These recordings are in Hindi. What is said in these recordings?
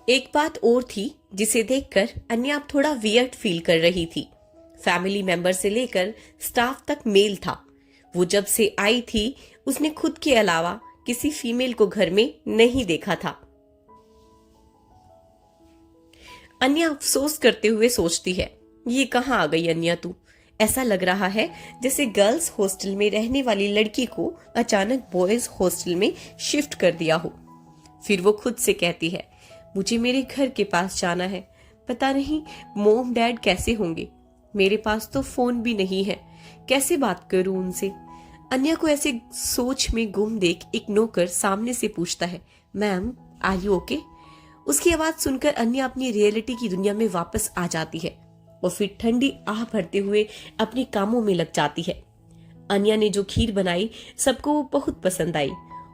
एक बात और थी जिसे देखकर अन्या अब थोड़ा वियर्ड फील कर रही थी। फैमिली मेंबर से लेकर स्टाफ तक मेल था। वो जब से आई थी उसने खुद के अलावा किसी फीमेल को घर में नहीं देखा था। अन्या अफसोस करते हुए सोचती है, ये कहाँ आ गई अन्या तू। ऐसा लग रहा है जैसे गर्ल्स हॉस्टल में रहने वाली लड़की को अचानक बॉयज हॉस्टल में शिफ्ट कर दिया हो। फिर वो खुद से कहती है, मुझे मेरे घर के पास जाना है। पता नहीं मॉम डैड कैसे होंगे। मेरे पास तो फोन भी नहीं है, कैसे बात करूं उनसे। अन्या को ऐसे सोच में गुम देख एक नौकर सामने से पूछता है, मैम आर यू ओके। उसकी आवाज सुनकर अन्या अपनी रियलिटी की दुनिया में वापस आ जाती है और फिर ठंडी आह भरते हुए अपने कामों में लग जाती है। अन्या ने जो खीर बनाई सबको वो बहुत पसंद आई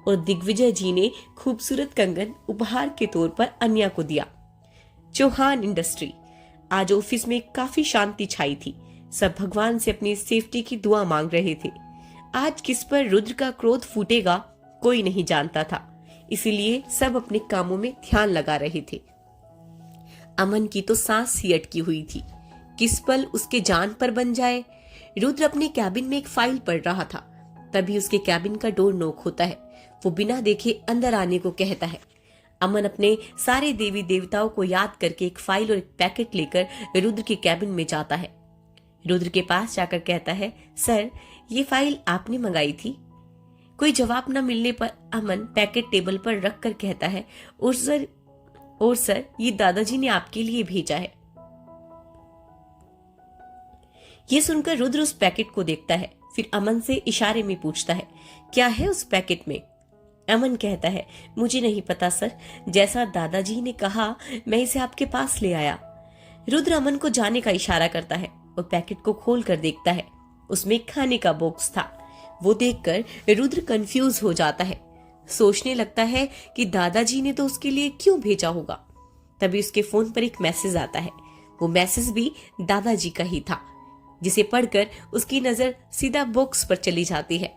और दिग्विजय जी ने खूबसूरत कंगन उपहार के तौर पर अन्या को दिया। चौहान इंडस्ट्री। आज ऑफिस में काफी शांति छाई थी। सब भगवान से अपनी सेफ्टी की दुआ मांग रहे थे। आज किस पर रुद्र का क्रोध फूटेगा कोई नहीं जानता था, इसीलिए सब अपने कामों में ध्यान लगा रहे थे। अमन की तो सांस ही अटकी हुई थी, किस पल उसके जान पर बन जाए। रुद्र अपने कैबिन में एक फाइल पढ़ रहा था, तभी उसके कैबिन का डोर नॉक होता है। वो बिना देखे अंदर आने को कहता है। अमन अपने सारे देवी देवताओं को याद करके एक फाइल और एक पैकेट लेकर रुद्र के कैबिन में जाता है। रुद्र के पास जाकर कहता है, सर ये फाइल आपने मंगाई थी। कोई जवाब न मिलने पर अमन पैकेट टेबल पर रख कर कहता है, और सर ये दादाजी ने आपके लिए भेजा है। ये सुनकर रुद्र उस पैकेट को देखता है, फिर अमन से इशारे में पूछता है, क्या है उस पैकेट में। अमन कहता है, मुझे नहीं पता सर, जैसा दादाजी ने कहा मैं इसे आपके पास ले आया। रुद्र अमन को जाने का इशारा करता है और पैकेट को खोल कर देखता है। उसमें खाने का बॉक्स था। वो देखकर रुद्र कंफ्यूज हो जाता है, सोचने लगता है कि दादाजी ने तो उसके लिए क्यों भेजा होगा। तभी उसके फोन पर एक मैसेज आता है। वो मैसेज भी दादाजी का ही था, जिसे पढ़कर उसकी नजर सीधा बॉक्स पर चली जाती है।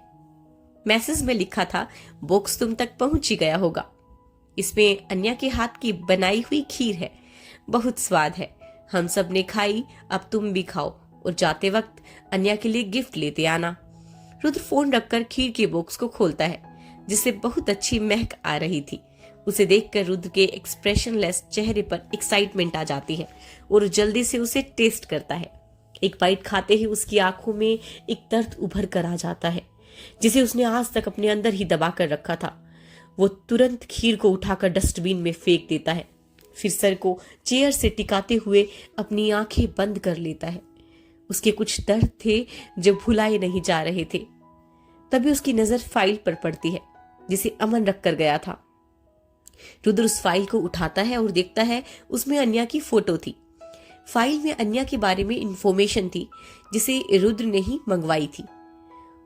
मैसेज में लिखा था, बॉक्स तुम तक पहुंच ही गया होगा। इसमें अन्या के हाथ की बनाई हुई खीर है, बहुत स्वाद है। हम सब ने खाई, अब तुम भी खाओ और जाते वक्त अन्या के लिए गिफ्ट लेते आना। रुद्र फोन रखकर खीर के बॉक्स को खोलता है, जिससे बहुत अच्छी महक आ रही थी। उसे देखकर रुद्र के एक्सप्रेशनलेस चेहरे पर एक्साइटमेंट आ जाती है और जल्दी से उसे टेस्ट करता है। एक बाइट खाते ही उसकी आंखों में एक दर्द उभर कर आ जाता है, जिसे उसने आज तक अपने अंदर ही दबा कर रखा था। वो तुरंत खीर को उठाकर डस्टबिन में फेंक देता है, फिर सर को चेयर से टिकाते हुए अपनी आंखें बंद कर लेता है। उसके कुछ दर्द थे जो भुलाए नहीं जा रहे थे। तभी उसकी नजर फाइल पर पड़ती है, जिसे अमन रख कर गया था। रुद्र उस फाइल को उठाता है और देखता है उसमें अन्या की फोटो थी। फाइल में अन्या के बारे में इंफॉर्मेशन थी, जिसे रुद्र ने ही मंगवाई थी।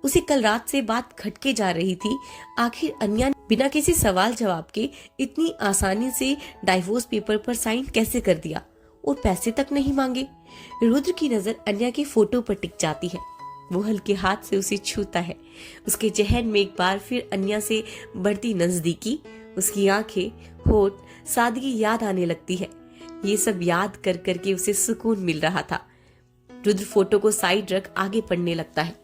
उसे कल रात से बात खटके जा रही थी, आखिर अन्या ने बिना किसी सवाल जवाब के इतनी आसानी से डाइवोर्स पेपर पर साइन कैसे कर दिया और पैसे तक नहीं मांगे। रुद्र की नजर अन्या के फोटो पर टिक जाती है। वो हल्के हाथ से उसे छूता है। उसके जहन में एक बार फिर अन्या से बढ़ती नजदीकी, उसकी आंखें, होठ, सादगी याद आने लगती है। ये सब याद कर करके उसे सुकून मिल रहा था। रुद्र फोटो को साइड रख आगे पढ़ने लगता है।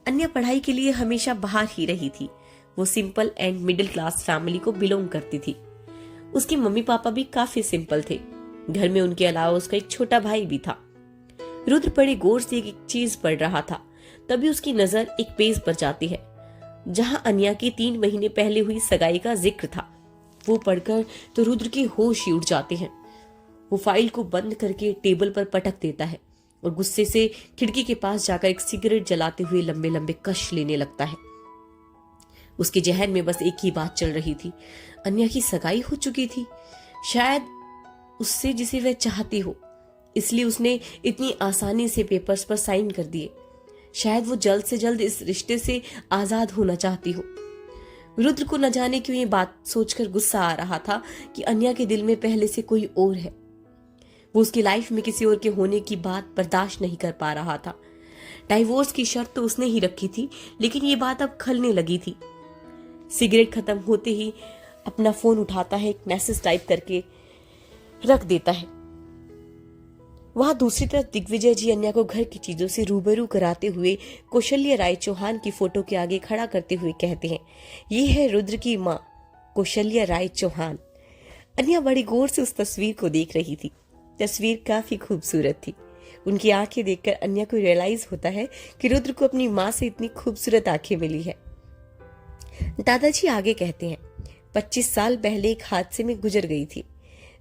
अन्या पढ़ाई के लिए हमेशा बाहर ही रही थी। वो simple and middle class family को बिलोंग करती थी। उसके मम्मी पापा भी काफी सिंपल थे। घर में उनके अलावा उसका एक छोटा भाई भी था। रुद्र बड़े गौर से एक चीज पढ़ रहा था, तभी उसकी नजर एक पेज पर जाती है, जहां अन्या की 3 महीने पहले हुई सगाई का जिक्र था। वो पढ़कर तो रुद्र के होश ही उड़ जाते हैं। वो फाइल को बंद करके टेबल पर पटक देता है और गुस्से से खिड़की के पास जाकर एक सिगरेट जलाते हुए लंबे लंबे कश लेने लगता है। उसके जहन में बस एक ही बात चल रही थी, अन्या की सगाई हो चुकी थी, शायद उससे जिसे वह चाहती हो, इसलिए उसने इतनी आसानी से पेपर्स पर साइन कर दिए। शायद वो जल्द से जल्द इस रिश्ते से आजाद होना चाहती हो। रुद्र को न जाने क्यों ये बात सोचकर गुस्सा आ रहा था कि अन्या के दिल में पहले से कोई और है। वो उसकी लाइफ में किसी और के होने की बात बर्दाश्त नहीं कर पा रहा था। डाइवोर्स की शर्त तो उसने ही रखी थी, लेकिन ये बात अब खलने लगी थी। सिगरेट खत्म होते ही अपना फोन उठाता है, एक मैसेज टाइप करके रख देता है। वहां दूसरी तरफ दिग्विजय जी अन्या को घर की चीजों से रूबरू कराते हुए कौशल्या राय चौहान की फोटो के आगे खड़ा करते हुए कहते हैं, ये है रुद्र की माँ कौशल्या राय चौहान। अन्या बड़ी गौर से उस तस्वीर को देख रही थी। तस्वीर काफी खूबसूरत थी। उनकी आंखें देखकर अन्या को रियलाइज होता है कि रुद्र को अपनी माँ से इतनी खूबसूरत आंखें मिली है। दादाजी आगे कहते हैं, 25 साल पहले एक हादसे में गुजर गई थी।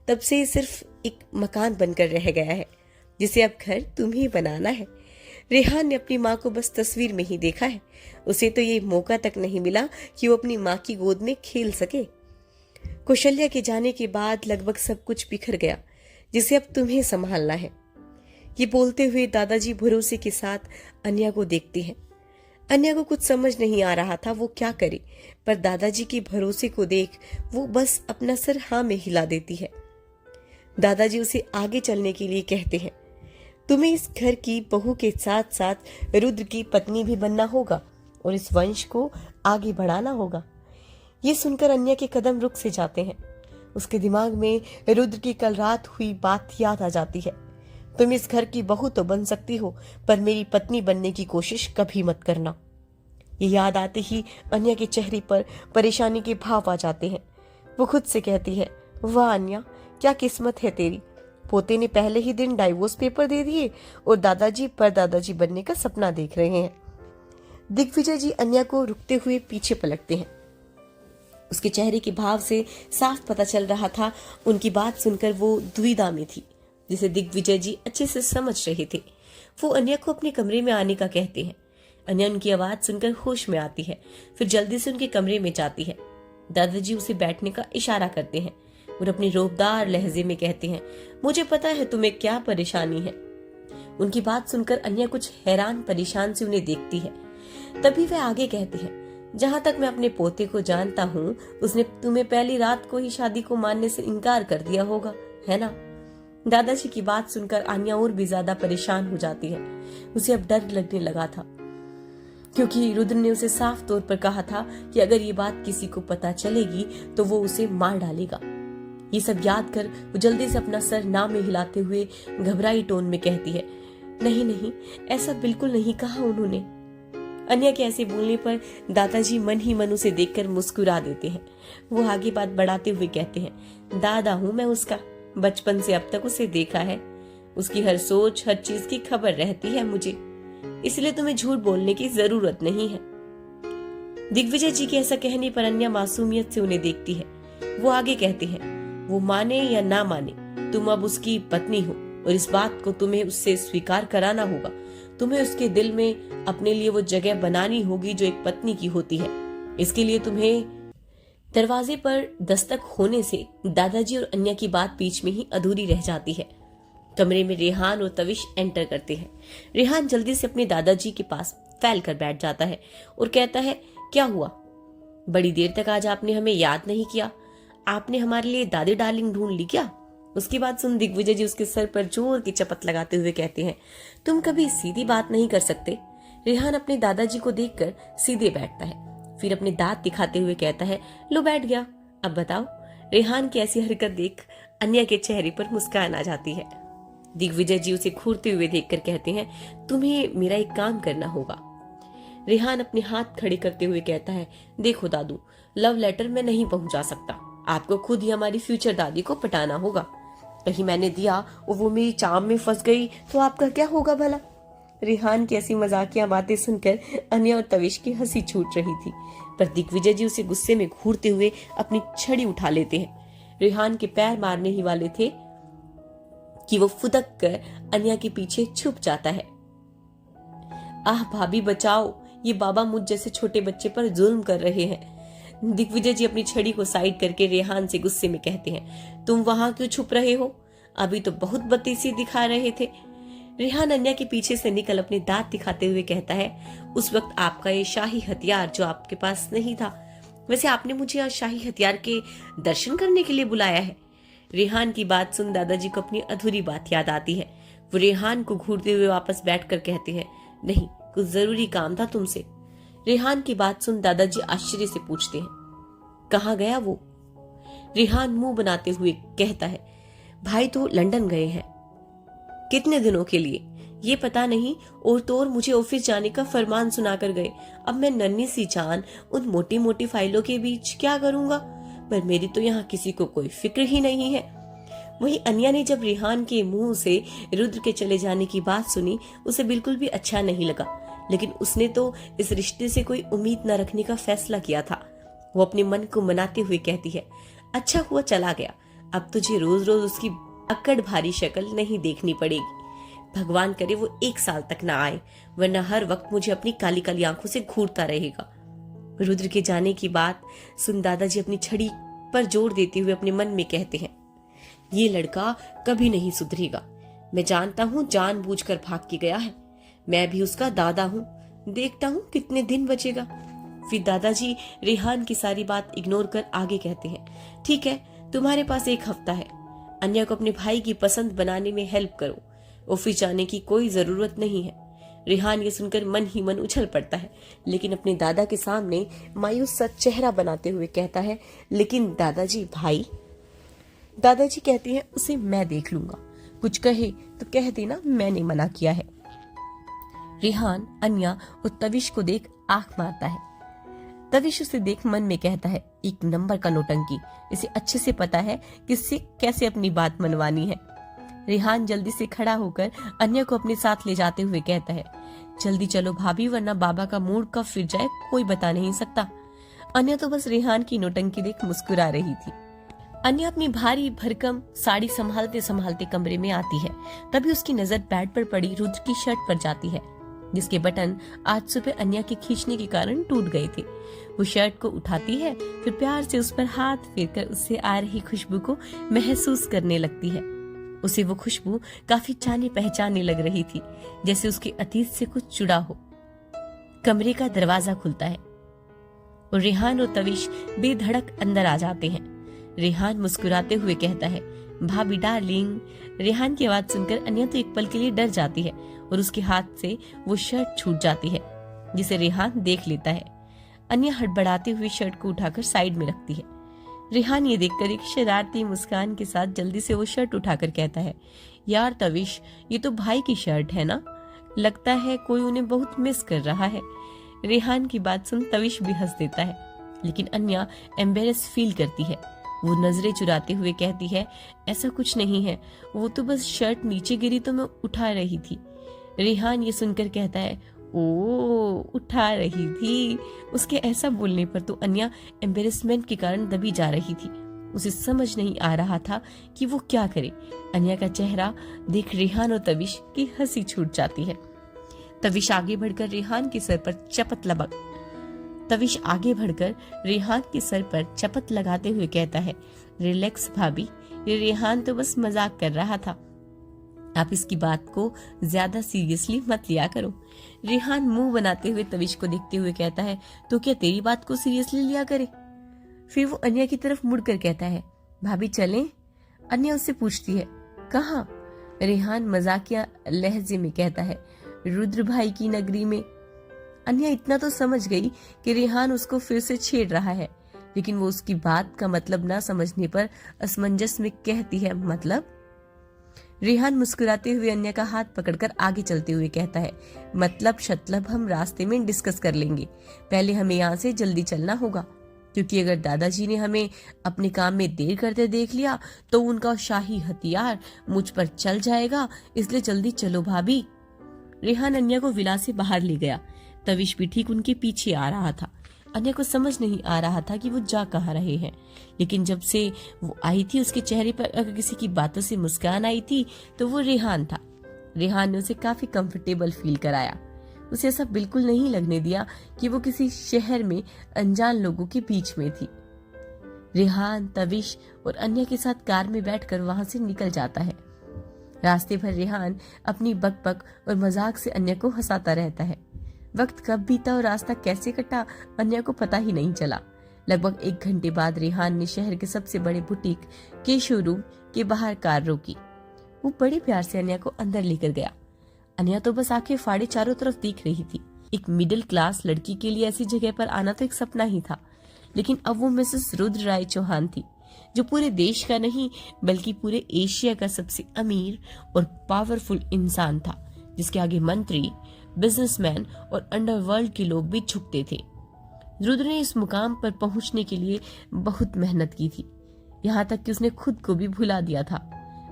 तब से सिर्फ एक मकान बनकर रह गया है, जिसे अब घर तुम्हें बनाना है। रेहान ने अपनी माँ को बस तस्वीर में ही देखा है। उसे तो ये मौका तक नहीं मिला कि वो अपनी माँ की गोद में खेल सके। कौशल्या के जाने के बाद लगभग सब कुछ बिखर गया, जिसे अब तुम्हें संभालना है। ये बोलते हुए दादाजी भरोसे के साथ अन्या को देखते हैं। अन्या को कुछ समझ नहीं आ रहा था वो क्या करे, पर दादाजी के भरोसे को देख वो बस अपना सर हाँ में हिला देती है। दादाजी उसे आगे चलने के लिए कहते हैं, तुम्हें इस घर की बहू के साथ साथ रुद्र की पत्नी भी बनना होगा और इस वंश को आगे बढ़ाना होगा। ये सुनकर अन्या के कदम रुक से जाते हैं। उसके दिमाग में रुद्र की कल रात हुई बात याद आ जाती है। तुम इस घर की बहू तो बन सकती हो, पर मेरी पत्नी बनने की कोशिश कभी मत करना। ये याद आते ही अन्या के चेहरे पर परेशानी के भाव आ जाते हैं। वो खुद से कहती है, वाह अन्या, क्या किस्मत है तेरी। पोते ने पहले ही दिन डाइवोर्स पेपर दे दिए और दादाजी परदादाजी बनने का सपना देख रहे हैं। दिग्विजय जी अन्या को रुकते हुए पीछे पलटते हैं। उसके चेहरे के भाव से साफ पता चल रहा था उनकी बात सुनकर वो दुविधा में थी, जिसे दिग्विजय जी अच्छे से समझ रहे थे। वो अन्या को अपने कमरे में आने का कहते हैं। अन्या उनकी आवाज सुनकर होश में आती है, फिर जल्दी से उनके कमरे में जाती है। दादाजी उसे बैठने का इशारा करते हैं और अपने रोबदार लहजे में कहते हैं, मुझे पता है तुम्हें क्या परेशानी है। उनकी बात सुनकर अन्या कुछ हैरान परेशान से उन्हें देखती है। तभी वह आगे कहते हैं, जहां तक मैं अपने पोते को जानता हूँ, उसने तुम्हें पहली रात को ही शादी को मानने से इनकार कर दिया होगा, है ना। दादाजी की बात सुनकर अन्या और भी ज्यादा परेशान हो जाती है। उसे अब डर लगने लगा था, क्योंकि रुद्र ने उसे साफ तौर पर कहा था कि अगर ये बात किसी को पता चलेगी तो वो उसे मार डालेगा। ये सब याद कर वो जल्दी से अपना सर ना में हिलाते हुए घबराई टोन में कहती है, नहीं नहीं, ऐसा बिल्कुल नहीं कहा उन्होंने। अन्या के ऐसे बोलने पर दादाजी मन ही मन उसे देखकर मुस्कुरा देते हैं। वो आगे बात बढ़ाते हुए कहते हैं, दादा हूं मैं उसका, बचपन से अब तक उसे देखा है। उसकी हर सोच, हर चीज की खबर रहती है मुझे, इसलिए तुम्हें झूठ बोलने की जरूरत नहीं है। दिग्विजय जी के ऐसा कहने पर अन्या मासूमियत से उन्हें देखती है। वो आगे कहते हैं, वो माने या ना माने, तुम अब उसकी पत्नी हो और इस बात को तुम्हें उससे स्वीकार कराना होगा। तुम्हें उसके दिल में अपने लिए वो जगह बनानी होगी जो एक पत्नी की होती है। इसके लिए तुम्हें दरवाजे पर दस्तक होने से दादाजी और अन्या की बात बीच में ही अधूरी रह जाती है। कमरे में रेहान और तविश एंटर करते हैं। रेहान जल्दी से अपने दादाजी के पास फैल कर बैठ जाता है और कहता है, क्या हुआ, बड़ी देर तक आज आपने हमें याद नहीं किया। आपने हमारे लिए दादी डार्लिंग ढूंढ ली क्या। उसकी बात सुन दिग्विजय जी उसके सर पर जोर की चपत लगाते हुए कहते हैं, तुम कभी सीधी बात नहीं कर सकते। रेहान अपने दादाजी को देखकर सीधे बैठता है, फिर अपने दांत दिखाते हुए कहता है, लो बैठ गया, अब बताओ। रेहान की ऐसी हरकत देख अन्या के चेहरे पर मुस्कान आ जाती है। दिग्विजय जी उसे घूरते हुए देखकर कहते हैं, तुम्हें मेरा एक काम करना होगा। रेहान अपने हाथ खड़े करते हुए कहता है, देखो दादू, लव लेटर मैं नहीं पहुंचा सकता, आपको खुद ही हमारी फ्यूचर दादी को पटाना होगा। कहीं मैंने दिया और वो मेरी चाम में फंस गई तो आपका क्या होगा भला। रेहान की ऐसी मजाकिया बातें सुनकर अन्या और तविश की हंसी छूट रही थी, पर दिग्विजय जी उसे गुस्से में घूरते हुए अपनी छड़ी उठा लेते हैं। रेहान के पैर मारने ही वाले थे कि वो फुदक कर अन्या के पीछे छुप जाता है। आह भाभी बचाओ, ये बाबा मुझ जैसे छोटे बच्चे पर जुल्म कर रहे हैं। दिग्विजय जी अपनी छड़ी को साइड करके रेहान से गुस्से में कहते हैं, तुम वहां क्यों छुप रहे हो, अभी तो बहुत बदतमीजी दिखा रहे थे। रेहान अन्या के पीछे से निकल अपने दांत दिखाते हुए कहता है, उस वक्त आपका ये शाही हथियार जो आपके पास नहीं था। वैसे आपने मुझे आज शाही हथियार के दर्शन करने के लिए बुलाया है। रेहान की बात सुन दादाजी को अपनी अधूरी बात याद आती है। वो रेहान को घूरते हुए वापस बैठकर कहते हैं, नहीं, कुछ जरूरी काम था तुमसे। रेहान की बात सुन दादाजी आश्चर्य से पूछते हैं, कहाँ गया वो। रेहान मुंह बनाते हुए कहता है, भाई तो लंदन गए हैं। कितने दिनों के लिए ये पता नहीं, और तो और मुझे ऑफिस जाने का फरमान सुनाकर गए। अब मैं नन्ही सी जान उन मोटी मोटी फाइलों के बीच क्या करूंगा? पर मेरी तो यहाँ किसी को कोई फिक्र ही नहीं है। वहीं अनिया ने जब रेहान के मुंह से रुद्र के चले जाने की बात सुनी, उसे बिल्कुल भी अच्छा नहीं लगा। लेकिन उसने तो इस रिश्ते से कोई उम्मीद न रखने का फैसला किया था। वो अपने मन को मनाते हुए कहती है, अच्छा हुआ चला गया, अब तुझे रोज रोज उसकी अक्कड़ भारी शक्ल नहीं देखनी पड़ेगी। भगवान करे वो 1 साल तक ना आए, वरना हर वक्त मुझे अपनी काली काली आंखों से घूरता रहेगा। रुद्र के जाने की बात सुन दादाजी अपनी छड़ी पर जोर देते हुए अपने मन में कहते हैं, ये लड़का कभी नहीं सुधरेगा। मैं जानता हूँ जानबूझकर भाग के गया है। मैं भी उसका दादा हूँ, देखता हूँ कितने दिन बचेगा। फिर दादाजी रेहान की सारी बात इग्नोर कर आगे कहते हैं, ठीक है, तुम्हारे पास 1 हफ्ता है। अन्या को अपने भाई की पसंद बनाने में हेल्प करो। ऑफिस जाने की कोई जरूरत नहीं है। रेहान ये सुनकर मन ही मन उछल पड़ता है, लेकिन अपने दादा के सामने मायूस सा चेहरा बनाते हुए कहता है, लेकिन दादाजी भाई। दादाजी कहते हैं, उसे मैं देख लूंगा, कुछ कहे तो कह देना मैंने मना किया है। रेहान अन्या और तविश को देख आंख मारता है। तविश उसे देख मन में कहता है, 1 नंबर का नौटंकी, इसे अच्छे से पता है किससे कैसे अपनी बात मनवानी है। रेहान जल्दी से खड़ा होकर अन्या को अपने साथ ले जाते हुए कहता है, जल्दी चलो भाभी, वरना बाबा का मूड कब फिर जाए कोई बता नहीं सकता। अन्या तो बस रेहान की नौटंकी देख मुस्कुरा रही थी। अन्या अपनी भारी भरकम साड़ी संभालते संभालते कमरे में आती है। तभी उसकी नजर बेड पर पड़ी रुद्र की शर्ट पर जाती है, जिसके बटन आज सुबह अन्या के खींचने के कारण टूट गए थे। वो शर्ट को उठाती है, फिर प्यार से उस पर हाथ फेरकर उससे आ रही खुशबू को महसूस करने लगती है। उसे वो खुशबू काफी जाने पहचाने लग रही थी, जैसे उसके अतीत से कुछ जुड़ा हो। कमरे का दरवाजा खुलता है और रेहान और तविश बेधड़क अंदर आ जाते हैं। रेहान मुस्कुराते हुए कहता है, भाभी डार्लिंग। रेहान की आवाज सुनकर अन्या तो एक पल के लिए डर जाती है और उसके हाथ से वो शर्ट छूट जाती है, जिसे रेहान देख लेता है। अन्या हड़बड़ाते हुए शर्ट को उठाकर साइड में रखती है। रेहान ये देखकर एक शरारती मुस्कान के साथ जल्दी से वो शर्ट उठाकर कहता है, यार तविश, ये तो भाई की शर्ट है ना, लगता है कोई उन्हें बहुत मिस कर रहा है। रेहान की बात सुन तविश भी हंस देता है, लेकिन अन्या एम्बेरस फील करती है। वो नजरें चुराते हुए कहती है, ऐसा कुछ नहीं है, वो तो बस शर्ट नीचे गिरी तो मैं उठा रही थी। रेहान ये सुनकर कहता है, ओ उठा रही थी। उसके ऐसा बोलने पर तो अन्या एम्बेरसमेंट के कारण दबी जा रही थी। उसे समझ नहीं आ रहा था कि वो क्या करे। अन्या का चेहरा देख रेहान और तविश की हंसी छूट जाती है। तविश आगे बढ़कर रेहान के सर पर चपत लगाते हुए कहता है, रिलैक्स भाभी, ये रेहान तो बस मजाक कर रहा था, आप इसकी बात को ज्यादा सीरियसली मत लिया करो। रेहान मुंह बनाते हुए तविश को देखते हुए कहता है, तो क्या तेरी बात को सीरियसली लिया करे? फिर वो अन्या की तरफ मुड़कर कहता है, भाभी चलें? अन्या उससे पूछती है, कहाँ? रेहान मजाकिया लहजे में कहता है, रुद्र भाई की नगरी में। अन्या इतना तो समझ गई कि रेहान उसको फिर से छेड़ रहा है, लेकिन वो उसकी बात का मतलब ना समझने पर असमंजस में कहती है, मतलब? रेहान मुस्कुराते हुए अन्या का हाथ पकड़कर आगे चलते हुए कहता है, मतलब शतलब हम रास्ते में डिस्कस कर लेंगे, पहले हमें यहाँ से जल्दी चलना होगा, क्योंकि अगर दादाजी ने हमें अपने काम में देर करते देख लिया तो उनका शाही हथियार मुझ पर चल जाएगा, इसलिए जल्दी चलो भाभी। रेहान अन्या को विला से बाहर ले गया। तविश भी ठीक उनके पीछे आ रहा था। अन्या को समझ नहीं आ रहा था कि वो जा कहाँ रहे हैं, लेकिन जब से वो आई थी उसके चेहरे पर अगर किसी की बातों से मुस्कान आई थी तो वो रेहान था। रेहान ने उसे काफी कंफर्टेबल फील कराया। उसे ऐसा बिल्कुल नहीं लगने दिया कि वो किसी शहर में अनजान लोगों के बीच में थी। रेहान, तविश और अन्या के साथ कार में बैठकर वहां से निकल जाता है। रास्ते भर रेहान अपनी बकबक और मजाक से अन्या को हंसाता रहता है। वक्त कब बीता और रास्ता कैसे कटा अन्या को पता ही नहीं चला। लगभग 1 घंटे बाद रेहान ने शहर के सबसे बड़े बुटीक के शोरूम के बाहर कार रोकी। वो बड़े प्यार से अन्या को अंदर लेकर गया। अन्या तो बस आंखें फाड़े चारों तरफ देख रही थी। एक मिडिल क्लास लड़की के लिए ऐसी जगह पर आना तो एक सपना ही था, लेकिन अब वो मिसेस रुद्र राय चौहान थी, जो पूरे देश का नहीं बल्कि पूरे एशिया का सबसे अमीर और पावरफुल इंसान था, जिसके आगे मंत्री, बिजनेसमैन और अंडरवर्ल्ड के लोग भी झुकते थे। रुद्र ने इस मुकाम पर पहुंचने के लिए बहुत मेहनत की थी, यहाँ तक कि उसने खुद को भी भुला दिया था।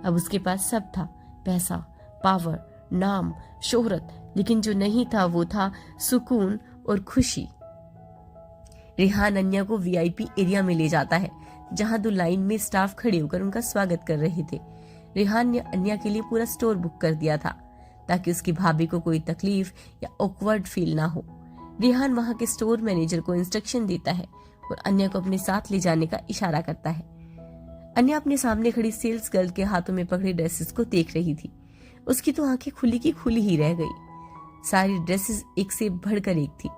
अब उसके पास सब था, पैसा, पावर, नाम, शोहरत, लेकिन जो नहीं था वो था सुकून और खुशी। रेहान अन्या को वीआईपी एरिया में ले जाता है, जहां 2 लाइन में स्टाफ खड़े होकर उनका स्वागत कर रहे थे। रेहान ने अन्या के लिए पूरा स्टोर बुक कर दिया था ताकि उसकी भाभी को कोई तकलीफ या ऑकवर्ड फील ना हो। रेहान वहां के स्टोर मैनेजर को इंस्ट्रक्शन देता है और अन्या को अपने साथ ले जाने का इशारा करता है। अन्या अपने सामने खड़ी सेल्स गर्ल के हाथों में पकड़े ड्रेसेस को देख रही थी। उसकी तो आंखें खुली की खुली ही रह गई। सारी ड्रेसेस एक से बढ़कर एक थी।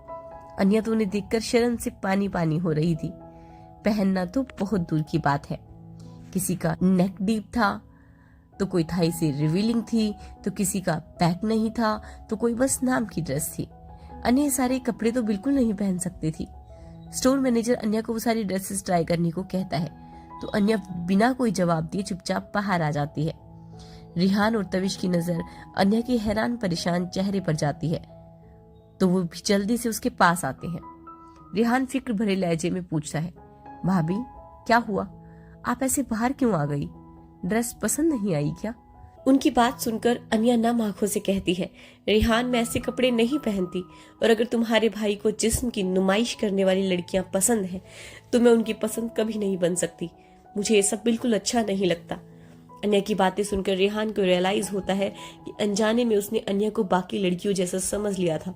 अन्या तो उन्हें देखकर शर्म से पानी पानी हो रही थी। पहनना तो बहुत दूर की बात है, किसी का नेक डीप था तो कोई थाई से रिवीलिंग थी, तो किसी का बैक नहीं था, तो कोई बस नाम की ड्रेस थी। अन्या सारे कपड़े तो बिल्कुल नहीं पहन सकती थी। स्टोर मैनेजर अन्या को वो सारी ड्रेसेस ट्राई करने को कहता है तो अन्या बिना कोई जवाब दिए चुपचाप बाहर आ जाती है। रेहान और तविश की नजर अन्या के हैरान परेशान चेहरे पर जाती है तो वो भी जल्दी से उसके पास आते हैं। रेहान फिक्र भरे लहजे में पूछता है, भाभी क्या हुआ, आप ऐसे बाहर क्यों आ गई, ड्रेस पसंद नहीं आई क्या? उनकी बात सुनकर अन्या नम आंखों से कहती है, रेहान मैं ऐसे कपड़े नहीं पहनती, और अगर तुम्हारे भाई को जिस्म की नुमाइश करने वाली लड़कियां पसंद हैं तो मैं उनकी पसंद कभी नहीं बन सकती। मुझे ये सब बिल्कुल अच्छा नहीं लगता। अन्या की बातें सुनकर रेहान को रियलाइज होता है कि अनजाने में उसने अन्या को बाकी लड़कियों जैसा समझ लिया था,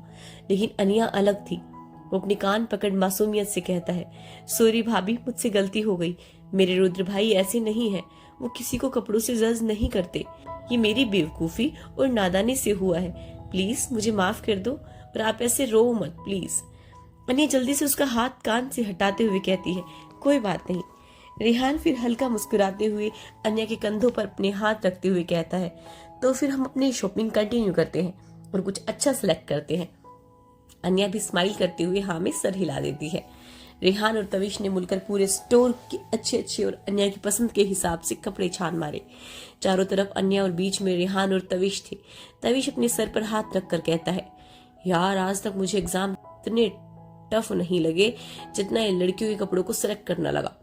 लेकिन अन्या अलग थी। वो अपने कान पकड़ मासूमियत से कहता है, सॉरी भाभी, मुझसे गलती हो गई। मेरे रुद्र भाई ऐसे नहीं है, वो किसी को कपड़ों से जज नहीं करते। ये मेरी बेवकूफी और नादानी से हुआ है, प्लीज मुझे माफ कर दो और आप ऐसे रो मत प्लीज। अन्या जल्दी से उसका हाथ कान से हटाते हुए कहती है, कोई बात नहीं। रेहान फिर हल्का मुस्कुराते हुए अन्या के कंधों पर अपने हाथ रखते हुए कहता है, तो फिर हम अपनी शॉपिंग कंटिन्यू करते हैं और कुछ अच्छा सिलेक्ट करते हैं। अन्या भी स्माइल करते हुए हाँ में सर हिला देती है। रेहान और तविश ने मिलकर पूरे स्टोर के अच्छे अच्छे और अन्या की पसंद के हिसाब से कपड़े छान मारे। चारों तरफ अन्या और बीच में रेहान और तविश थे। तविश अपने सर पर हाथ रखकर कहता है, यार आज तक मुझे एग्जाम इतने टफ नहीं लगे जितना इन लड़कियों के कपड़ों को सेलेक्ट करना लगा।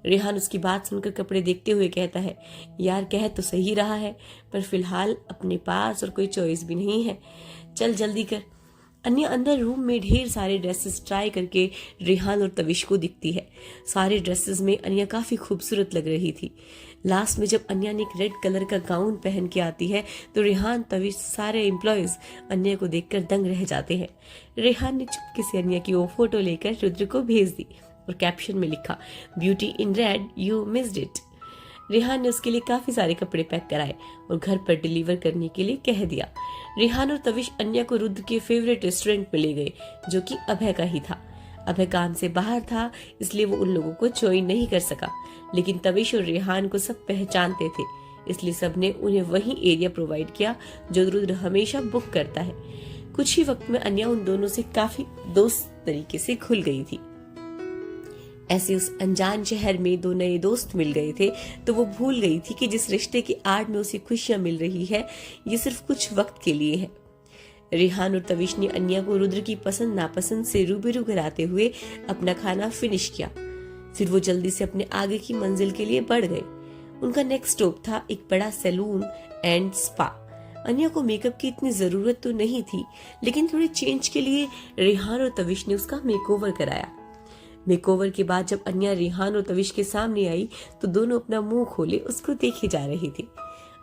रेहान उसकी बात सुनकर कपड़े देखते हुए कहता है, यार कह तो सही रहा है, पर फिलहाल अपने पास और कोई चॉइस भी नहीं है, चल जल्दी कर। अन्या अंदर रूम में ढेर सारे ड्रेसेस ट्राई करके रेहान और तविश को दिखती है। सारे ड्रेसेस में अन्या काफी खूबसूरत लग रही थी। लास्ट में जब अन्या ने एक रेड कलर का गाउन पहन के आती है तो रेहान, तविश, सारे एम्प्लॉयज अन्या को देखकर दंग रह जाते हैं। रेहान ने चुपके से अन्या की वो फोटो लेकर रुद्र को भेज दी और कैप्शन में लिखा, beauty in red, you missed it. Rehan ने उसके लिए काफी सारे कपड़े पैक कराए और घर पर डिलीवर करने के लिए कह दिया। रेहान और तविश अन्या को रुद्र के फेवरेट रेस्टोरेंट में ले गए, जो कि अभय का ही था। अभय काम से बाहर था, इसलिए वो उन लोगों को ज्वाइन नहीं कर सका, लेकिन तविश और रेहान को सब पहचानते थे, इसलिए सबने उन्हें वही एरिया प्रोवाइड किया जो रुद्र हमेशा बुक करता है। कुछ ही वक्त में अन्या उन दोनों से काफी दोस्त तरीके से खुल गई थी। ऐसे उस अनजान शहर में 2 नए दोस्त मिल गए थे तो वो भूल गई थी कि जिस रिश्ते की आड़ में उसे खुशियां मिल रही है ये सिर्फ कुछ वक्त के लिए है। रेहान और तविश ने अन्या को रुद्र की पसंद नापसंद से रूबरू कराते हुए अपना खाना फिनिश किया। फिर वो जल्दी से अपने आगे की मंजिल के लिए बढ़ गए। उनका नेक्स्ट स्टॉप था एक बड़ा सैलून एंड स्पा। अन्या को मेकअप की इतनी जरूरत तो नहीं थी, लेकिन थोड़े चेंज के लिए रेहान और तविश ने उसका मेकओवर कराया। मेकओवर के बाद जब अन्या रेहान और तविश के सामने आई तो दोनों अपना मुंह खोले उसको देखे जा रही थी।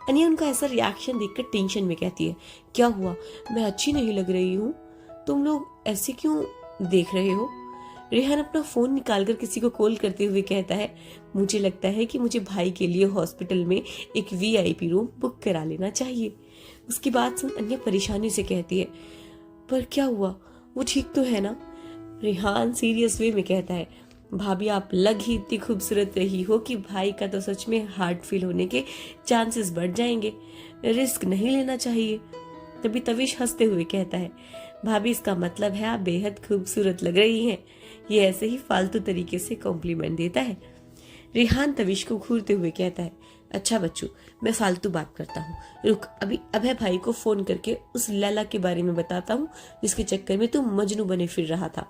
अन्या उनका ऐसा रिएक्शन देखकर टेंशन में कहती है, क्या हुआ, मैं अच्छी नहीं लग रही हूँ, तुम लोग ऐसे क्यों देख रहे हो? रेहान अपना फोन निकालकर किसी को कॉल करते हुए कहता है, मुझे लगता है कि मुझे भाई के लिए हॉस्पिटल में एक वीआईपी रूम बुक करा लेना चाहिए। उसकी बात सुन अन्या परेशानी से कहती है, पर क्या हुआ, वो ठीक तो है ना? रेहान सीरियस वे में कहता है, भाभी आप लग ही इतनी खूबसूरत रही हो कि भाई का तो सच में हार्ट फेल होने के चांसेस बढ़ जाएंगे, रिस्क नहीं लेना चाहिए। तभी तविश हंसते हुए कहता है, भाभी इसका मतलब है आप बेहद खूबसूरत लग रही हैं। ये ऐसे ही फालतू तरीके से कॉम्प्लीमेंट देता है। रेहान तविश को घूरते हुए कहता है, अच्छा बच्चू, मैं फालतू बात करता हूँ, रुक अभी अभय भाई को फोन करके उस लैला के बारे में बताता हूँ जिसके चक्कर में तू मजनू बने फिर रहा था।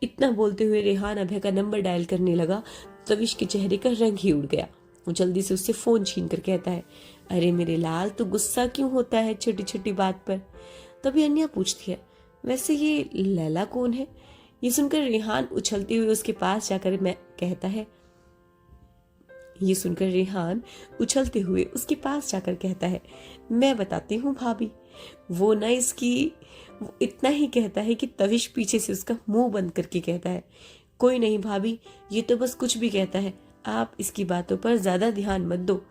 इतना बोलते हुए रेहान अभय का नंबर डायल करने लगा। तविश के चेहरे का रंग ही उड़ गया। वो जल्दी से उससे फोन छीन कर कहता है, अरे मेरे लाल, तू गुस्सा क्यों होता है छोटी छोटी बात पर। तभी अन्या पूछती है, वैसे ये लैला कौन है। ये सुनकर रेहान उछलते हुए उसके पास जाकर कहता है, मैं बताती हूँ भाभी। वो इतना ही कहता है कि तविश पीछे से उसका मुंह बंद करके कहता है, कोई नहीं भाभी, ये तो बस कुछ भी कहता है, आप इसकी बातों पर ज्यादा ध्यान मत दो।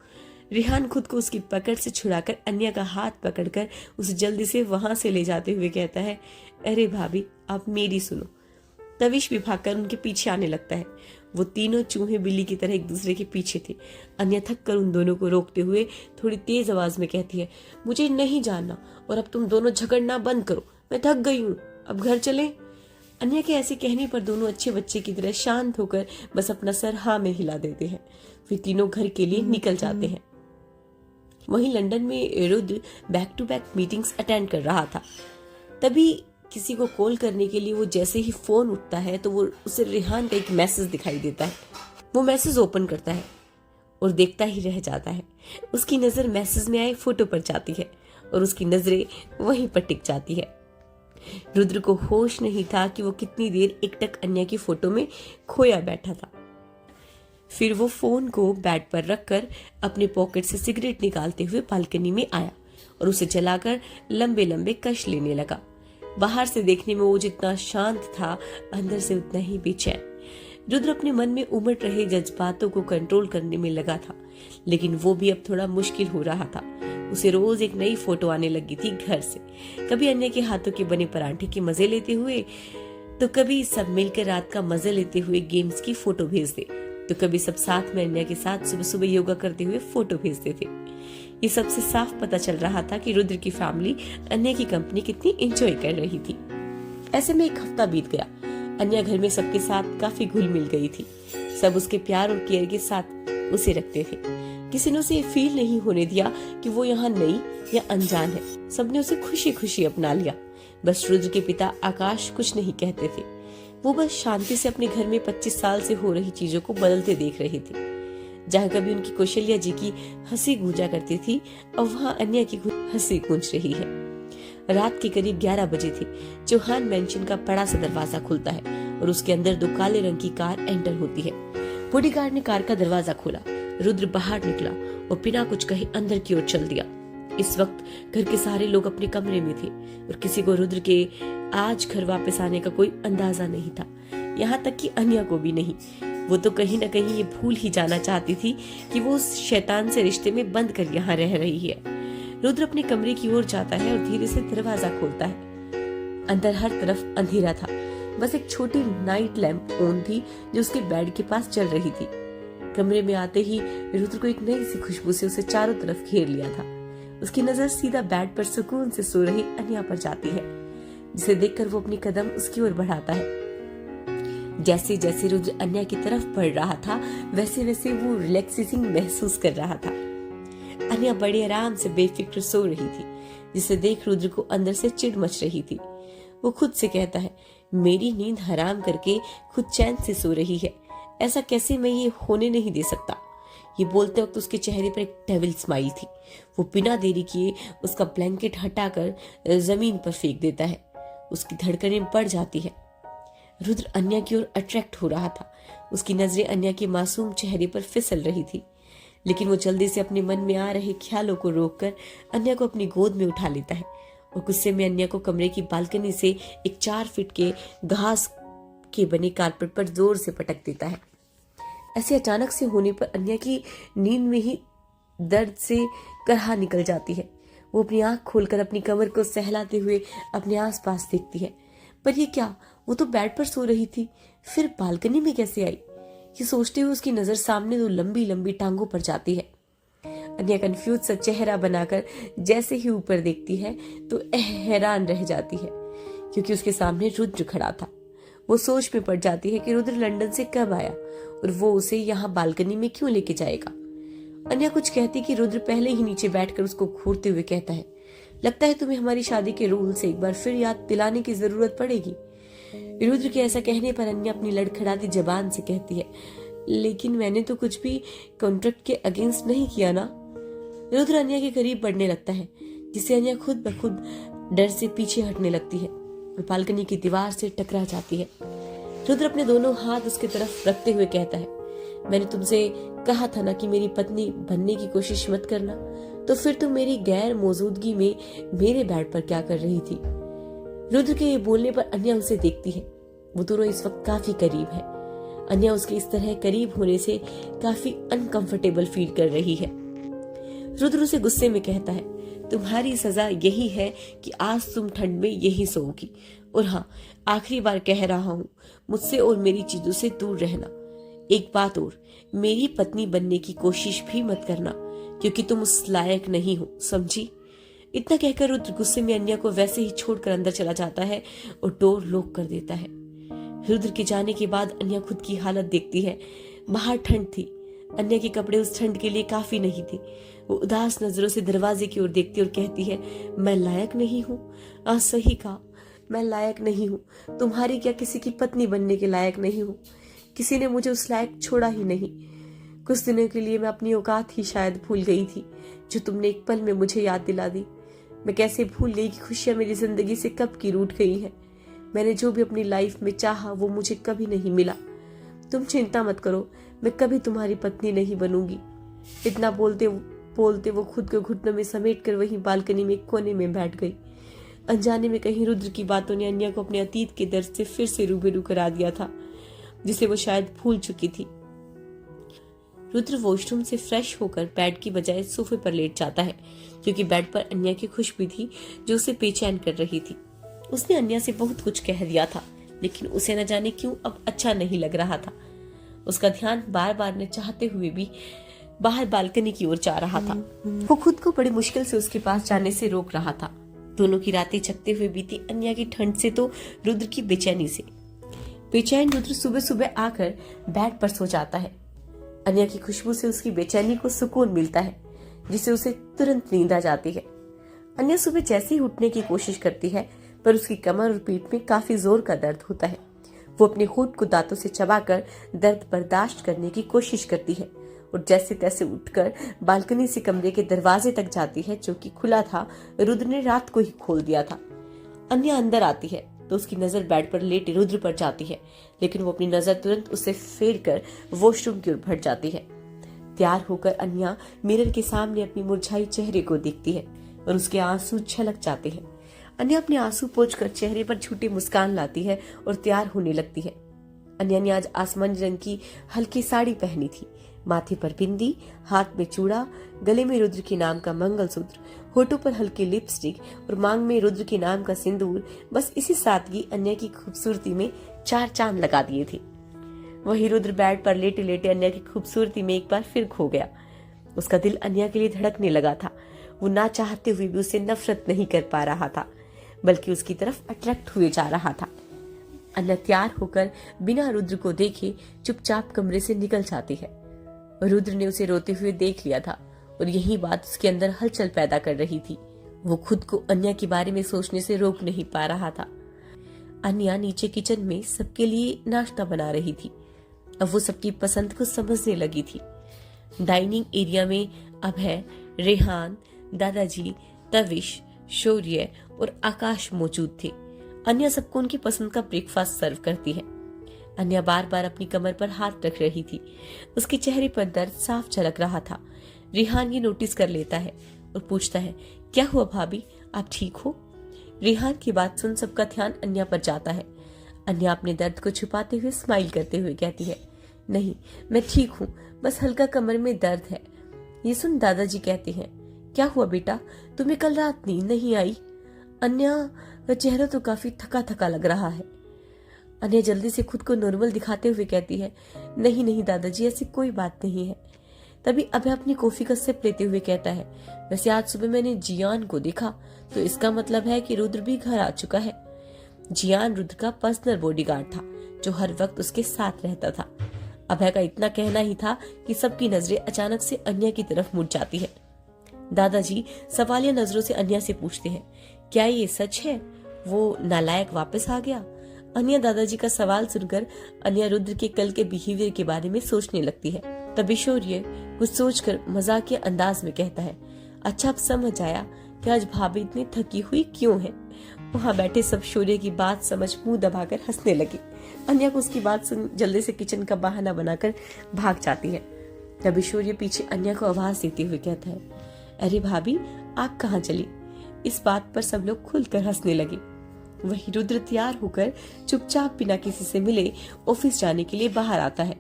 रेहान खुद को उसकी पकड़ से छुड़ाकर अन्या का हाथ पकड़कर उसे जल्दी से वहां से ले जाते हुए कहता है, अरे भाभी आप मेरी सुनो। तविश भी भागकर उनके पीछे आने लगता है। वो तीनों चूहे बिल्ली की तरह एक दूसरे के पीछे थे। अन्या थक कर उन दोनों को रोकते हुए थोड़ी तेज आवाज में कहती है, मुझे नहीं जानना और अब तुम दोनों झगड़ना बंद करो, मैं थक गई हूँ, अब घर चले। अन्या के ऐसे कहने पर दोनों अच्छे बच्चे की तरह शांत होकर बस अपना सर हाँ में हिला देते हैं। फिर तीनों घर के लिए निकल जाते हैं। वहीं लंदन में Rudra back to back meetings attend कर रहा था। तभी किसी को कॉल करने के लिए वो जैसे ही फोन उठता है तो वो उसे रेहान का एक मैसेज दिखाई देता है। वो मैसेज ओपन करता है और देखता ही रह जाता है। उसकी नजर मैसेज में आए फोटो पर जाती है और उसकी नजरें वहीं पर टिक जाती है। रुद्र को होश नहीं था कि वो कितनी देर एकटक अन्या की फोटो में खोया बैठा था। फिर वो फोन को बेड पर रखकर अपने पॉकेट से सिगरेट निकालते हुए बालकनी में आया और उसे जलाकर लंबे लंबे कश लेने लगा। बाहर से देखने में वो जितना शांत था, अंदर से उतना ही बेचैन। रुद्र अपने मन में उमड़ रहे जज्बातों को कंट्रोल करने में लगा था, लेकिन वो भी अब थोड़ा मुश्किल हो रहा था। उसे रोज एक नई फोटो आने लगी थी घर से। कभी अन्य के हाथों के बने पराठे के मजे लेते हुए, तो कभी सब मिलकर रात का मजा लेते हुए गेम्स की फोटो भेज दे, तो कभी सब साथ में अन्य के साथ सुबह सुबह योगा करते हुए फोटो भेजते थे। ये सबसे साफ पता चल रहा था कि रुद्र की फैमिली अन्य की कंपनी कितनी एंजॉय कर रही थी। ऐसे में एक हफ्ता बीत गया। अन्य घर में सबके साथ काफी घुल मिल गई थी। सब उसके प्यार और केयर के साथ उसे रखते थे। किसी ने उसे ये फील नहीं होने दिया कि वो यहाँ नई या अनजान है। सबने उसे खुशी खुशी अपना लिया। बस रुद्र के पिता आकाश कुछ नहीं कहते थे। वो बस शांति से अपने घर में 25 साल से हो रही चीजों को बदलते देख रहे थे। जहाँ कभी उनकी कौशल्या जी की हंसी गूंजा करती थी, और वहाँ अन्य की हंसी गूंज रही है। रात के करीब 11 बजे थे। चौहान मेंशन का बड़ा सा दरवाजा खुलता है और उसके अंदर 2 काले रंग की कार एंटर होती है। बॉडीगार्ड ने कार का दरवाजा खोला। रुद्र बाहर निकला और बिना कुछ कहे अंदर की ओर चल दिया। इस वक्त घर के सारे लोग अपने कमरे में थे और किसी को रुद्र के आज घर वापस आने का कोई अंदाजा नहीं था, यहाँ तक कि अन्या को भी नहीं। वो तो कहीं न कहीं ये भूल ही जाना चाहती थी कि वो उस शैतान से रिश्ते में बंद कर यहाँ रह रही है। रुद्र अपने कमरे की ओर जाता है और धीरे से दरवाजा खोलता है। अंदर हर तरफ अंधेरा था। बस एक छोटी नाइट लैंप ऑन थी जो उसके बेड के पास चल रही थी। कमरे में आते ही रुद्र को एक नई सी खुशबू से उसे चारों तरफ घेर लिया था। उसकी नजर सीधा बेड पर सुकून से सो रही अन्या पर जाती है, जिसे देखकर वो अपनी कदम उसकी ओर बढ़ाता है। जैसे जैसे रुद्र अन्या की तरफ बढ़ रहा था, वैसे वैसे वो रिलैक्सिंग महसूस कर रहा था। अन्या बड़े आराम से बेफिक्र सो रही थी, जिसे देख रुद्र को अंदर से चिढ़ मच रही थी। वो खुद से कहता है, मेरी नींद हराम करके खुद चैन से सो रही है, ऐसा कैसे मैं ये होने नहीं दे सकता। ये बोलते वक्त उसके चेहरे पर एक डेविल स्माइल थी। वो बिना देरी किए उसका ब्लैंकेट हटाकर जमीन पर फेंक देता है। उसकी धड़कनें बढ़ जाती है। रुद्र अन्या की ओर अट्रैक्ट हो रहा था। उसकी नजरें अन्या के मासूम चेहरे पर फिसल रही थी, लेकिन वो जल्दी से अपने मन में आ रहे ख्यालों को रोककर अन्या को अपनी गोद में उठा लेता है और गुस्से में अन्या को कमरे की बालकनी से एक 4 फीट के घास के बने कारपेट पर जोर से पटक देता है। ऐसे अचानक से होने पर अन्या की नींद में ही दर्द से करहा निकल जाती है। वो अपनी आंख खोलकर अपनी कमर को सहलाते हुए अपने आसपास देखती है, पर ये क्या, वो तो बेड पर सो रही थी, फिर बालकनी में कैसे आई। ये सोचते हुए उसकी नजर सामने 2 लंबी लंबी टांगों पर जाती है। अन्या कंफ्यूज सा चेहरा बनाकर जैसे ही ऊपर देखती है तो हैरान रह जाती है, क्योंकि उसके सामने रुद्र खड़ा था। वो सोच में पड़ जाती है कि रुद्र लंदन से कब आया और वो उसे यहाँ बालकनी में क्यों लेके जाएगा। अन्या कुछ कहती कि रुद्र पहले ही नीचे बैठकर उसको घूरते हुए कहता है, लगता है तुम्हें हमारी शादी के रूल से एक बार फिर याद दिलाने की जरूरत पड़ेगी। रुद्र के ऐसा कहने पर अन्या अपनी लड़खड़ाती जबान से कहती है, लेकिन मैंने तो कुछ भी कॉन्ट्रैक्ट के अगेंस्ट नहीं किया ना। रुद्र अन्या के करीब बढ़ने लगता है, जिससे अन्या खुद ब खुद डर से पीछे हटने लगती है और बालकनी की दीवार से टकरा जाती है। रुद्र अपने दोनों हाथ उसके तरफ रखते हुए कहता है, मैंने तुमसे कहा था ना कि मेरी पत्नी बनने की कोशिश मत करना, तो फिर तुम मेरी गैर मौजूदगी में मेरे बेड पर क्या कर रही थी। रुद्र के बोलने पर अन्या उसे देखती है। वो दोनों इस वक्त काफी करीब है। अन्या उसके इस तरह करीब होने से काफी अनकंफर्टेबल फील कर रही है। रुद्र उसे गुस्से में कहता है, तुम्हारी सजा यही है कि आज तुम ठंड में यही सोओगी। और हाँ, आखिरी बार कह रहा हूँ, मुझसे और मेरी चीजों से दूर रहना। एक बात और, मेरी पत्नी बनने की कोशिश भी मत करना, क्योंकि तुम उस लायक नहीं हो, समझी। इतना कहकर रुद्र गुस्से में अन्या को वैसे ही छोड़कर अंदर चला जाता है और डोर लॉक कर देता है। रुद्र के जाने के बाद अन्या खुद की हालत देखती है। बाहर ठंड थी। अन्या के कपड़े उस ठंड के लिए काफी नहीं थे। वो उदास नजरों से दरवाजे की ओर देखती और कहती है, मैं लायक नहीं हूँ। सही कहा, मैं लायक नहीं हूँ। तुम्हारी क्या किसी की पत्नी बनने के लायक नहीं हूँ। किसी ने मुझे उस लायक छोड़ा ही नहीं। कुछ दिनों के लिए मैं अपनी औकात ही शायद भूल गई थी, जो तुमने एक पल में मुझे याद दिला दी। मैं कैसे भूल गई कि खुशियां मेरी जिंदगी से कब की रूठ गई है। मैंने जो भी अपनी लाइफ में चाहा वो मुझे कभी नहीं मिला। तुम चिंता मत करो, मैं कभी तुम्हारी पत्नी नहीं बनूंगी। इतना बोलते बोलते वो खुद को घुटनों में समेट कर वहीं बालकनी में कोने में बैठ गई। अनजाने में कहीं रुद्र की बातों ने अन्या को अपने अतीत के दर्द से फिर से रूबरू करा दिया था, जिसे वो शायद भूल चुकी थी। रुद्र वॉशरूम से फ्रेश होकर बेड की बजाय सोफे पर लेट जाता है, क्योंकि बेड पर अन्या की खुशबू थी जो उसे बेचैन कर रही थी। उसने अन्या से बहुत कुछ कह दिया था, लेकिन उसे न जाने क्यों अब अच्छा नहीं लग रहा था। उसका ध्यान बार बार न चाहते हुए भी बाहर बालकनी की ओर जा रहा था। वो खुद को बड़ी मुश्किल से उसके पास जाने से रोक रहा था। दोनों की रातें जगते हुए बीती, अन्या की ठंड से तो रुद्र की बेचैनी से। बेचैन रुद्र सुबह सुबह आकर बेड पर सो जाता है। अन्या की खुशबू से उसकी बेचैनी को सुकून मिलता है, जिससे उसे तुरंत नींद आ जाती है। अन्या सुबह जैसे ही उठने की कोशिश करती है, पर उसकी कमर और पीठ में काफी जोर का दर्द होता है। वो अपने होंठ को दांतों से चबाकर दर्द बर्दाश्त करने की कोशिश करती है और जैसे तैसे उठकर बालकनी से कमरे के दरवाजे तक जाती है, जो कि खुला था। रुद्र ने रात को ही खोल दिया था। अन्या अंदर आती है तो उसकी नजर बेड पर लेटे रुद्र पर जाती है, लेकिन वो अपनी नजर तुरंत उससे फेर कर वॉशरूम की ओर भट जाती है। तैयार होकर अन्या मिरर के सामने अपनी मुरझाई चेहरे को देखती है और उसके आंसू छलक जाते हैं। अन्या अपने आंसू पोंछकर चेहरे पर झूठी मुस्कान लाती है और तैयार होने लगती है। अन्या ने आज आसमानी रंग की हल्की साड़ी पहनी थी। माथे पर बिंदी, हाथ में चूड़ा, गले में रुद्र के नाम का मंगलसूत्र, होठों पर हल्की लिपस्टिक और मांग में रुद्र के नाम का सिंदूर। बस इसी सादगी अन्या की खूबसूरती में 4 चांद लगा दिए थे। वही रुद्र बेड पर लेटे लेटे अन्या की खूबसूरती में एक बार फिर खो गया। उसका दिल अन्या के लिए धड़कने लगा था। वो ना चाहते हुए भी उसे नफरत नहीं कर पा रहा था, बल्कि उसकी तरफ अट्रैक्ट हुए जा रहा था। अन्या तैयार होकर बिना रुद्र को देखे चुपचाप कमरे से निकल जाती है। रुद्र ने उसे रोते हुए देख लिया था और यही बात उसके अंदर हलचल पैदा कर रही थी। वो खुद को अन्या के बारे में सोचने से रोक नहीं पा रहा था। अन्या नीचे किचन में सबके लिए नाश्ता बना रही थी। अब वो सबकी पसंद को समझने लगी थी। डाइनिंग एरिया में अभय, रेहान, दादाजी, तविश, शौर्य और आकाश मौजूद थे। अन्या सबको उनकी पसंद का ब्रेकफास्ट सर्व करती है। अन्या बार बार अपनी कमर पर हाथ रख रही थी। उसके चेहरे पर दर्द साफ झलक रहा था। रेहान ये नोटिस कर लेता है और पूछता है, क्या हुआ भाभी, आप ठीक हो? रेहान की बात सुन सबका ध्यान अन्या पर जाता है। अन्या अपने दर्द को छुपाते हुए स्माइल करते हुए कहती है, नहीं मैं ठीक हूँ, बस हल्का कमर में दर्द है। ये सुन दादाजी कहते हैं, क्या हुआ बेटा, तुम्हें कल रात नींद नहीं आई? अन्या का चेहरा तो काफी थका थका लग रहा है। अन्या जल्दी से खुद को नॉर्मल दिखाते हुए कहती है, नहीं नहीं दादाजी, ऐसी कोई बात नहीं है। तभी अभय अपनी कॉफी का सिप लेते हुए कहता है, वैसे आज सुबह मैंने जियान को देखा, तो इसका मतलब है कि रुद्र भी घर आ चुका है। जियान रुद्र का पर्सनल बॉडीगार्ड था, जो हर वक्त उसके साथ रहता था। अभय का इतना कहना ही था कि सबकी नजरें अचानक से अन्या की तरफ मुड़ जाती है। दादाजी सवालिया नजरों से अन्या से पूछते हैं, क्या ये सच है? वो नालायक वापस आ गया? अन्या दादाजी का सवाल सुनकर अन्या रुद्र के कल के बिहेवियर के बारे में सोचने लगती है। तभी शौर्य कुछ सोचकर मजाकिया अंदाज में कहता है, अच्छा अब समझ आया कि आज भाभी इतनी थकी हुई क्यों है। वहाँ बैठे सब शौर्य की बात समझ मुंह दबाकर हंसने लगे। अन्या को उसकी बात सुन जल्दी से किचन का बहाना बनाकर भाग जाती है। तभी शौर्य पीछे अन्या को आवाज देते हुए कहता है, अरे भाभी आप कहाँ चली? इस बात पर सब लोग खुलकर हंसने लगे। वही रुद्र तैयार होकर चुपचाप बिना किसी से मिले ऑफिस जाने के लिए बाहर आता है।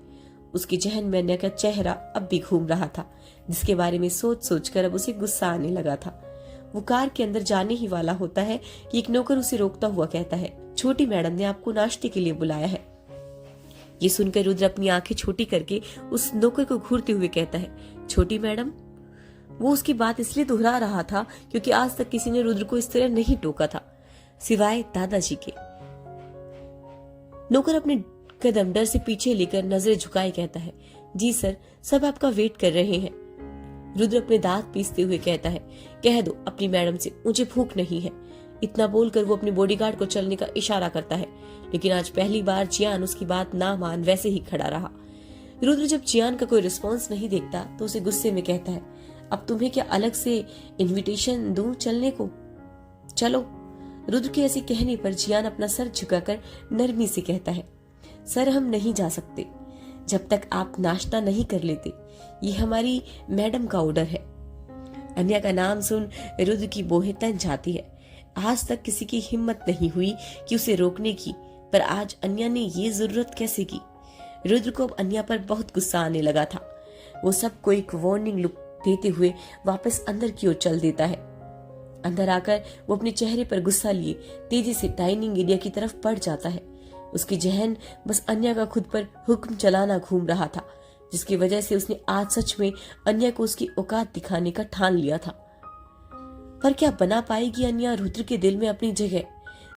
उसकी जहन में अन्या का चेहरा अब भी घूम रहा था, जिसके बारे में सोच सोचकर अब उसे गुस्सा आने लगा था। वो कार के अंदर जाने ही वाला होता है कि एक नौकर उसे रोकता हुआ कहता है, छोटी मैडम ने आपको नाश्ते के लिए बुलाया है। ये सुनकर रुद्र अपनी आंखें छोटी करके उस नौकर को घूरते हुए कहता है, छोटी मैडम? वो उसकी बात इसलिए दोहरा रहा था क्योंकि आज तक किसी ने रुद्र को इस तरह नहीं टोका था, सिवाय दादाजी के। नौकर अपने कदम डर से पीछे लेकर नजरें झुकाए कहता है, जी सर, सब आपका वेट कर रहे हैं। रुद्र अपने दांत पीसते हुए कहता है, कह दो अपनी मैडम से मुझे भूख नहीं है। इतना बोलकर वो अपने बॉडीगार्ड को चलने का इशारा करता है, लेकिन आज पहली बार जियान उसकी बात ना मान वैसे ही खड़ा रहा। रुद्र जब जियान का कोई रिस्पॉन्स नहीं देखता तो उसे गुस्से में कहता है, अब तुम्हें क्या अलग से इन्विटेशन दूं चलने को? चलो। रुद्र के ऐसे कहने पर जियान अपना सर झुकाकर नरमी से कहता है, सर हम नहीं जा सकते जब तक आप नाश्ता नहीं कर लेते। ये हमारी मैडम का ऑर्डर है। अन्या का नाम सुन रुद्र की बोहें तन जाती है। आज तक किसी की हिम्मत नहीं हुई कि उसे रोकने की, पर आज अन्या ने ये जरूरत कैसे की? रुद्र को अब अन्या पर बहुत गुस्सा आने लगा था। वो सबको एक वार्निंग लुक देते हुए वापस अंदर की ओर चल देता है। अंदर आकर वो अपने चेहरे पर गुस्सा लिए तेजी से डाइनिंग एरिया की तरफ बढ़ जाता है। उसकी जहन बस अन्या का खुद पर हुक्म चलाना घूम रहा था, जिसकी वजह से उसने आज सच में अन्या को उसकी औकात दिखाने का ठान लिया था। पर क्या बना पाएगी अन्या रुद्र के दिल में अपनी जगह?